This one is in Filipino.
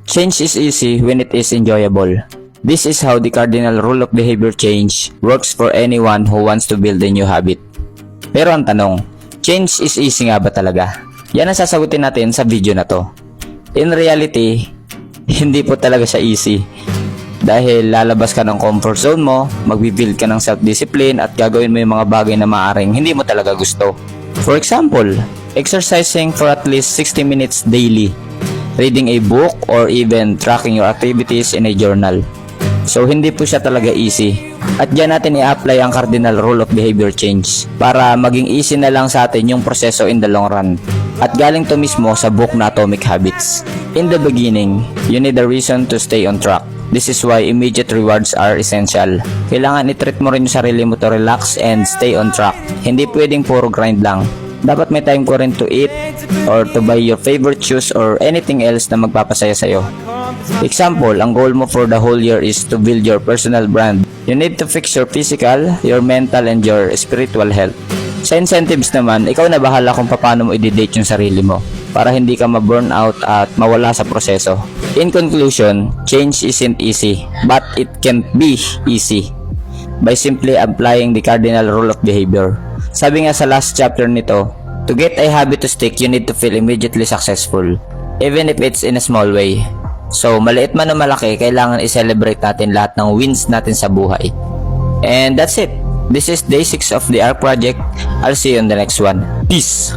Change is easy when it is enjoyable. This is how the cardinal rule of behavior change works for anyone who wants to build a new habit. Pero ang tanong, change is easy nga ba talaga? Yan ang sasagutin natin sa video na to. In reality, hindi po talaga siya easy. Dahil lalabas ka ng comfort zone mo, magbibuild ka ng self-discipline at gagawin mo yung mga bagay na maaaring hindi mo talaga gusto. For example, exercising for at least 60 minutes daily, reading a book, or even tracking your activities in a journal. So hindi po siya talaga easy. At dyan natin i-apply ang cardinal rule of behavior change para maging easy na lang sa atin yung proseso in the long run. At galing to mismo sa book na Atomic Habits. In the beginning, you need a reason to stay on track. This is why immediate rewards are essential. Kailangan i-treat mo rin yung sarili mo to relax and stay on track. Hindi pwedeng puro grind lang. Dapat may time ko rin to eat or to buy your favorite shoes or anything else na magpapasaya sa'yo. Example, ang goal mo for the whole year is to build your personal brand. You need to fix your physical, your mental, and your spiritual health. Sa incentives naman, ikaw na bahala kung paano mo i-date yung sarili mo para hindi ka ma-burn out at mawala sa proseso. In conclusion, change isn't easy, but it can be easy by simply applying the cardinal rule of behavior. Sabi nga sa last chapter nito, to get a habit to stick, you need to feel immediately successful, even if it's in a small way. So, maliit man o malaki, kailangan i-celebrate natin lahat ng wins natin sa buhay. And that's it. This is day 6 of the ARC project. I'll see you on the next one. Peace!